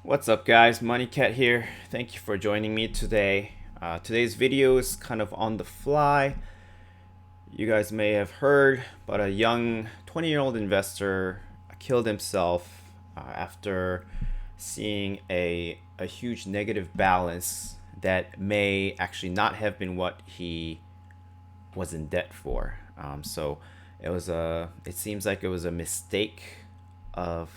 What's up, guys? Money Cat here. Thank you for joining me today. Today's video is kind of on the fly. You guys may have heard, but a young 20-year-old investor killed himself after seeing a huge negative balance that may actually not have been what he was in debt for. So it seems like it was a mistake of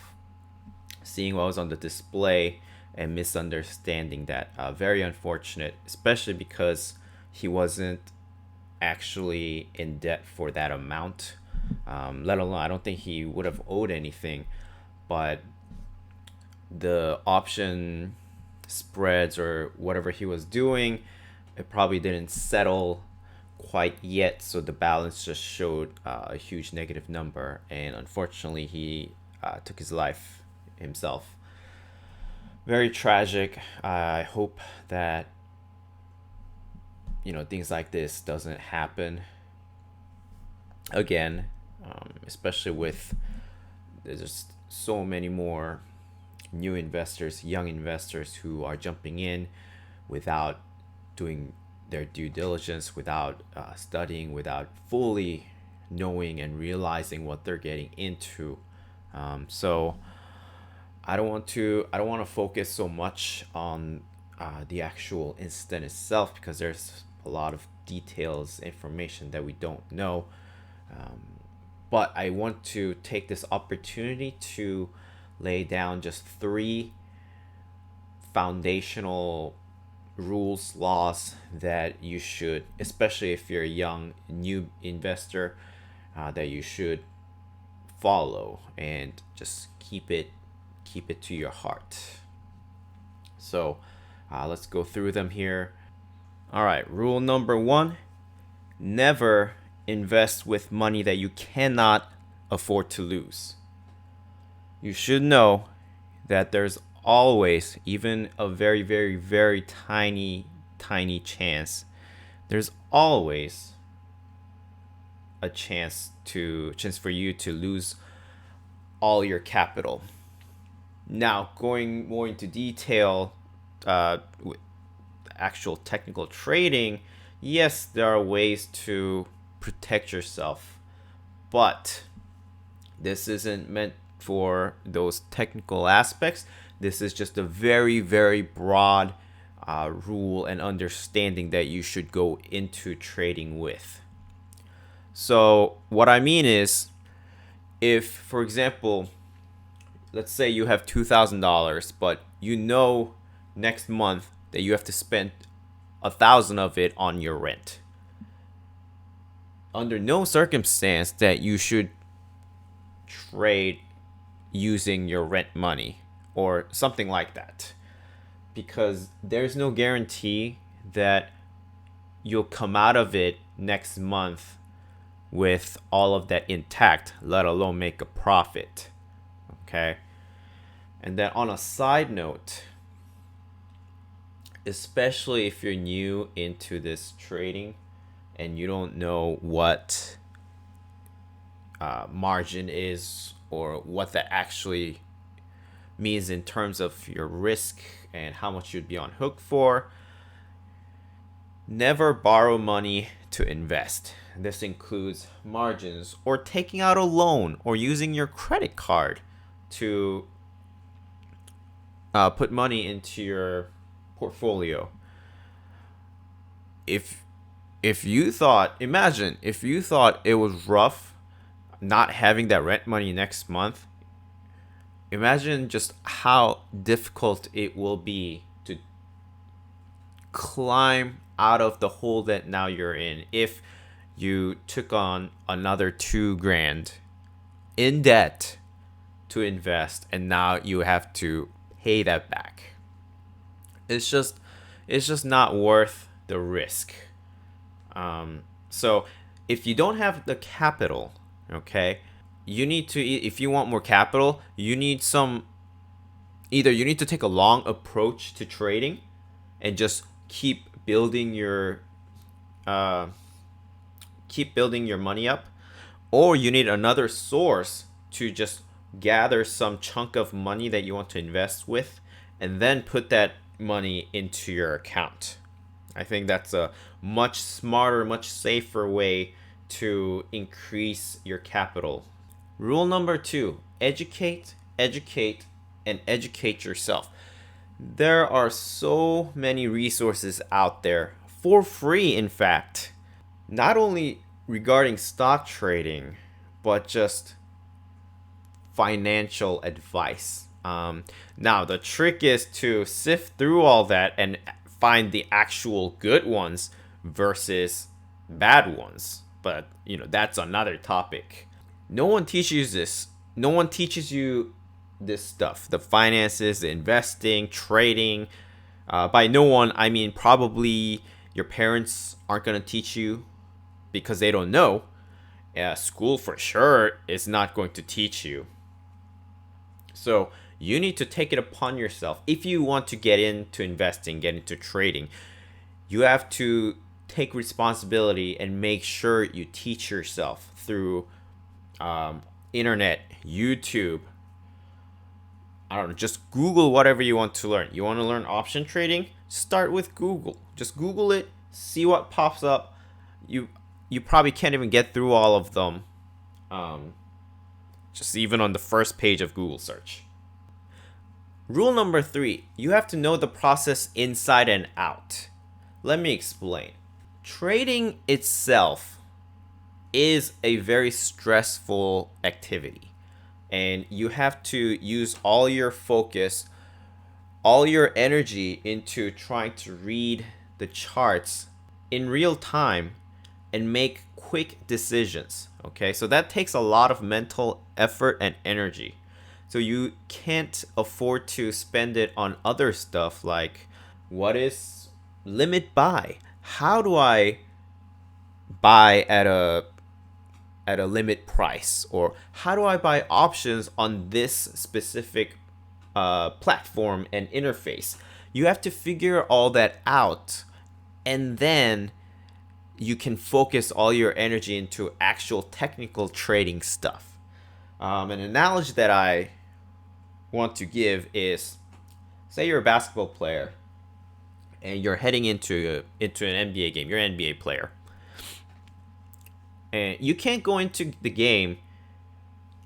seeing what was on the display and misunderstanding that. Very unfortunate, especially because he wasn't actually in debt for that amount. Let alone, I don't think he would have owed anything, but the option spreads or whatever he was doing, it probably didn't settle quite yet, so the balance just showed a huge negative number, and unfortunately he took his life himself. Very tragic. I hope that things like this doesn't happen again, especially with there's just so many more new investors, young investors who are jumping in without doing their due diligence, without studying, without fully knowing and realizing what they're getting into. So I don't want to focus so much on the actual incident itself, because there's a lot of details, information that we don't know. But I want to take this opportunity to lay down just three foundational rules, laws that you should, especially if you're a young, new investor, that you should follow and just keep it to your heart. So let's go through them here. All right, rule number one: never invest with money that you cannot afford to lose. You should know that there's always, even a very, very, very tiny chance, there's always a chance for you to lose all your capital. Now, going more into detail with actual technical trading, yes, there are ways to protect yourself, but this isn't meant for those technical aspects. This is just a very, very broad rule and understanding that you should go into trading with. So, what I mean is, if, for example, let's say you have $2,000, but you know next month that you have to spend 1,000 of it on your rent. Under no circumstance that you should trade using your rent money or something like that, because there's no guarantee that you'll come out of it next month with all of that intact, let alone make a profit. Okay. And then on a side note, especially if you're new into this trading and you don't know what margin is or what that actually means in terms of your risk and how much you'd be on hook for, never borrow money to invest. This includes margins or taking out a loan or using your credit card to put money into your portfolio. If you thought, imagine if you thought it was rough not having that rent money next month, imagine just how difficult it will be to climb out of the hole that now you're in if you took on another 2 grand in debt to invest, and now you have to pay that back. It's just not worth the risk. So if you don't have the capital, okay, you need to, if you want more capital, you need either you need to take a long approach to trading and just keep building your money up, or you need another source to just gather some chunk of money that you want to invest with and then put that money into your account. I think that's a much smarter, much safer way to increase your capital. Rule number 2, educate, educate, and educate yourself. There are so many resources out there for free, in fact, not only regarding stock trading, but just financial advice. Now, the trick is to sift through all that and find the actual good ones versus bad ones. But, that's another topic. No one teaches this. No one teaches you this stuff, the finances, the investing, trading. By no one, I mean probably your parents aren't going to teach you because they don't know. School for sure is not going to teach you. So you need to take it upon yourself. If you want to get into investing, get into trading, you have to take responsibility and make sure you teach yourself through internet, YouTube. I don't know, just Google whatever you want to learn. You want to learn option trading? Start with Google. Just Google it, see what pops up. You probably can't even get through all of them. Just even on the first page of Google search. Rule number 3, you have to know the process inside and out. Let me explain. Trading itself is a very stressful activity, and you have to use all your focus, all your energy into trying to read the charts in real time and make quick decisions. Okay, so that takes a lot of mental effort and energy. So you can't afford to spend it on other stuff like, what is limit buy? How do I buy at a limit price? Or how do I buy options on this specific platform and interface? You have to figure all that out, and then you can focus all your energy into actual technical trading stuff. An analogy that I want to give is, say you're a basketball player and you're heading into an NBA game. You're an NBA player, and you can't go into the game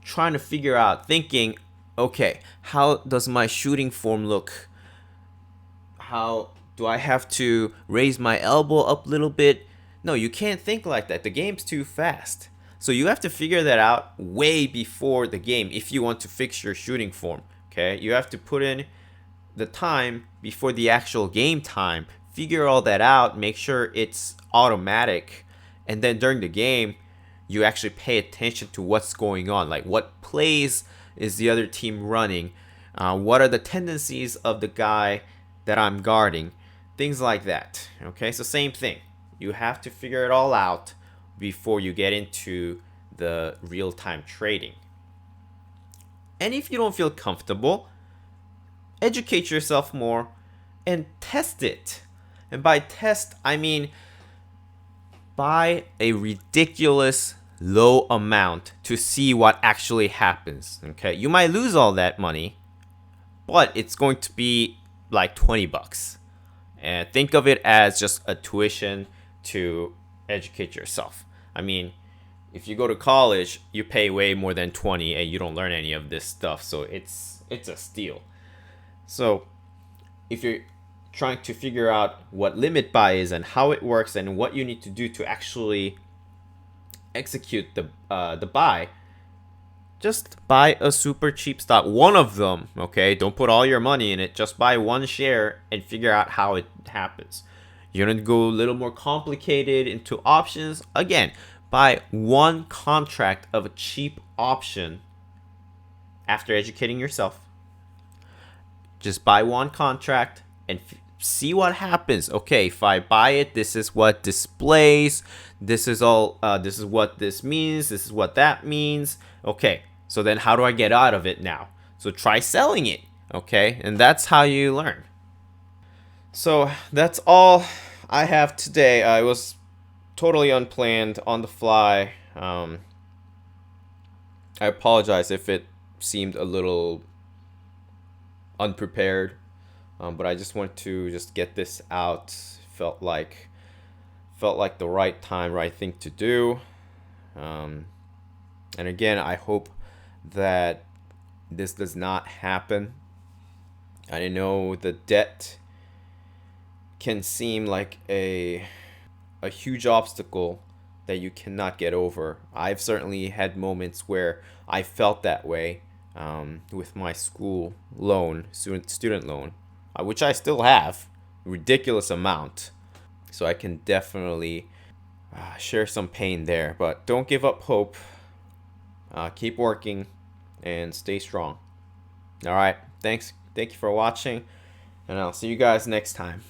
trying to figure out, thinking, okay, how does my shooting form look? How do I have to raise my elbow up a little bit? No, you can't think like that. The game's too fast. So you have to figure that out way before the game if you want to fix your shooting form. Okay, you have to put in the time before the actual game time, figure all that out, make sure it's automatic, and then during the game, you actually pay attention to what's going on, like what plays is the other team running, what are the tendencies of the guy that I'm guarding, things like that. Okay, so same thing. You have to figure it all out before you get into the real-time trading. And if you don't feel comfortable, educate yourself more and test it. And by test, I mean buy a ridiculous low amount to see what actually happens. Okay, you might lose all that money, but it's going to be like $20. And think of it as just a tuition to educate yourself. I mean, if you go to college, you pay way more than 20 and you don't learn any of this stuff, so it's a steal. So if you're trying to figure out what limit buy is and how it works and what you need to do to actually execute the buy, just buy a super cheap stock, one of them. Okay, don't put all your money in it, just buy one share and figure out how it happens. You're gonna go a little more complicated into options. Again, buy one contract of a cheap option after educating yourself. Just buy one contract and see what happens. Okay, if I buy it, this is what displays. This is all. This is what this means. This is what that means. Okay, so then how do I get out of it now? So try selling it. Okay, and that's how you learn. So that's all I have today. It was totally unplanned, on the fly. I apologize if it seemed a little unprepared. But I just want to just get this out. Felt like the right time, right thing to do. Um, and again, I hope that this does not happen. I know the debt can seem like a huge obstacle that you cannot get over. I've certainly had moments where I felt that way with my school loan, student loan, which I still have, a ridiculous amount. So I can definitely share some pain there, but don't give up hope. Keep working and stay strong. All right, thank you for watching, and I'll see you guys next time.